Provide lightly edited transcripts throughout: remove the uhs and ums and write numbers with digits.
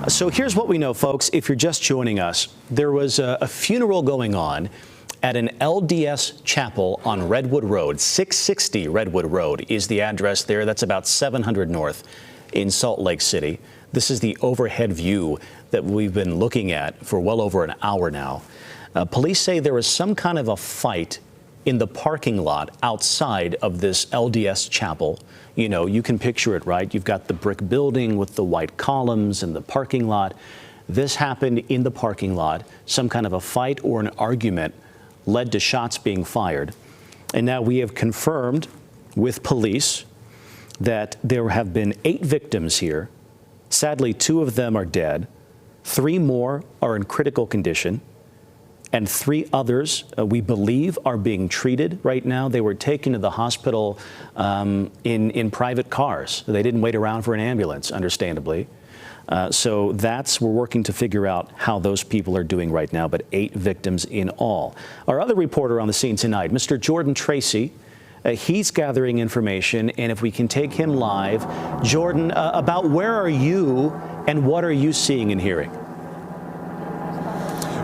So here's what we know, folks. If you're just joining us, there was a funeral going on at an LDS chapel on Redwood Road. 660 Redwood Road is the address there. That's about 700 north in Salt Lake City. This is the overhead view that we've been looking at for well over an hour now. Police say there was some kind of a fight in the parking lot outside of this LDS chapel. You know, you can picture it, right? You've got the brick building with the white columns and the parking lot. This happened in the parking lot. Some kind of a fight or an argument led to shots being fired. And now we have confirmed with police that there have been 8 victims here. Sadly, 2 of them are dead. 3 more are in critical condition. And 3 others, we believe, are being treated right now. They were taken to the hospital in private cars. They didn't wait around for an ambulance, understandably. So we're working to figure out how those people are doing right now, but 8 victims in all. Our other reporter on the scene tonight, Mr. Jordan Tracy, he's gathering information, and if we can take him live. Jordan, about where are you and what are you seeing and hearing?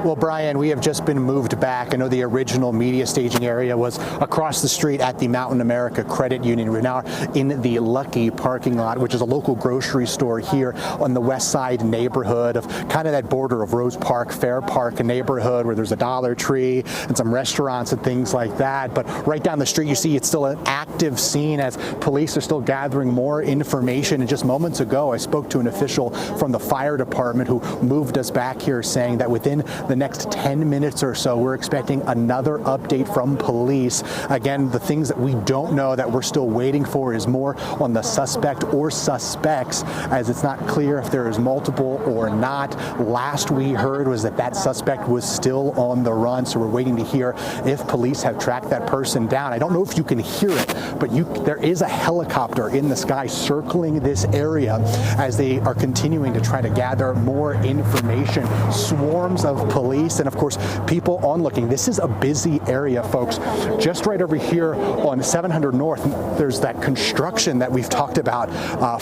Well, Brian, we have just been moved back. I know the original media staging area was across the street at the Mountain America Credit Union. We're now in the Lucky parking lot, which is a local grocery store here on the west side neighborhood of kind of that border of Rose Park, Fair Park neighborhood, where there's a Dollar Tree and some restaurants and things like that. But right down the street, you see it's still an active scene as police are still gathering more information. And just moments ago, I spoke to an official from the fire department who moved us back here, saying that within the next 10 minutes or so, we're expecting another update from police. Again, the things that we don't know that we're still waiting for is more on the suspect or suspects, as it's not clear if there is multiple or not. Last we heard was that suspect was still on the run, so we're waiting to hear if police have tracked that person down. I don't know if you can hear it, but there is a helicopter in the sky circling this area as they are continuing to try to gather more information. Swarms of police and, of course, people onlooking. This is a busy area, folks. Just right over here on 700 North, there's that construction that we've talked about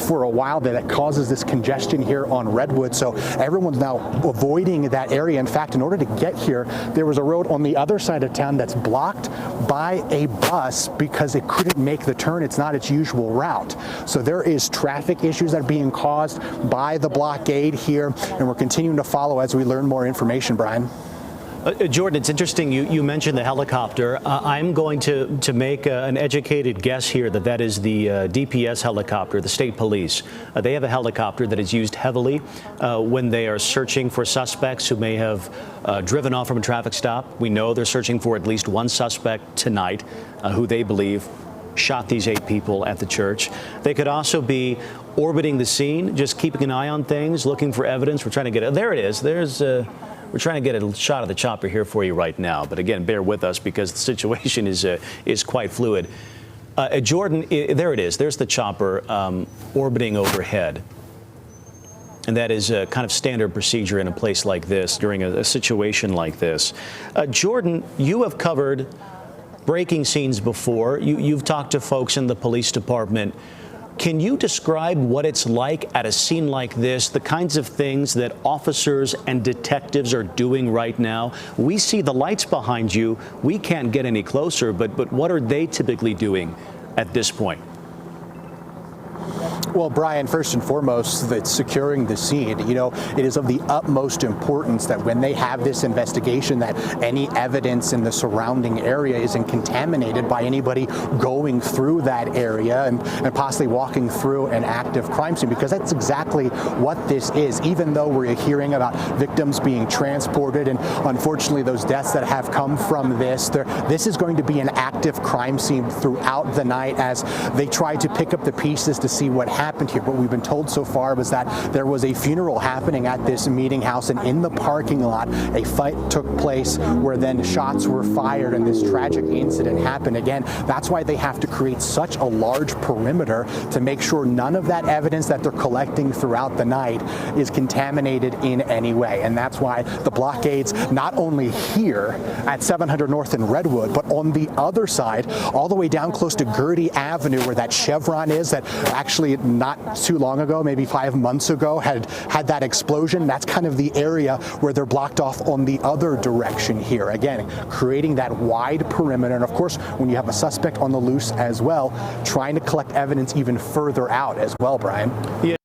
for a while that causes this congestion here on Redwood. So everyone's now avoiding that area. In fact, in order to get here, there was a road on the other side of town that's blocked by a bus because it couldn't make the turn. It's not its usual route. So there is traffic issues that are being caused by the blockade here, and we're continuing to follow as we learn more information, Brian. Jordan, it's interesting you mentioned the helicopter. I'm going to make an educated guess here that is the DPS helicopter, the state police. They have a helicopter that is used heavily when they are searching for suspects who may have driven off from a traffic stop. We know they're searching for at least one suspect tonight who they believe shot these 8 people at the church. They could also be orbiting the scene, just keeping an eye on things, looking for evidence. We're trying to get it. There it is. We're trying to get a shot of the chopper here for you right now. But again, bear with us because the situation is quite fluid. Jordan, there it is. There's the chopper orbiting overhead. And that is a kind of standard procedure in a place like this during a situation like this. Jordan, you have covered breaking scenes before. You've talked to folks in the police department. Can you describe what it's like at a scene like this, the kinds of things that officers and detectives are doing right now? We see the lights behind you. We can't get any closer, but what are they typically doing at this point? Well, Brian, first and foremost, that's securing the scene. You know, it is of the utmost importance that when they have this investigation, that any evidence in the surrounding area isn't contaminated by anybody going through that area and possibly walking through an active crime scene, because that's exactly what this is. Even though we're hearing about victims being transported and unfortunately those deaths that have come from this is going to be an active crime scene throughout the night as they try to pick up the pieces to see what happened here. What we've been told so far was that there was a funeral happening at this meeting house, and in the parking lot, a fight took place where then shots were fired and this tragic incident happened. Again, that's why they have to create such a large perimeter to make sure none of that evidence that they're collecting throughout the night is contaminated in any way. And that's why the blockades, not only here at 700 North in Redwood, but on the other side, all the way down close to Gertie Avenue, where that chevron is, that actually not too long ago, maybe 5 months ago, had that explosion. That's kind of the area where they're blocked off on the other direction here. Again, creating that wide perimeter. And of course, when you have a suspect on the loose as well, trying to collect evidence even further out as well, Brian. Yeah.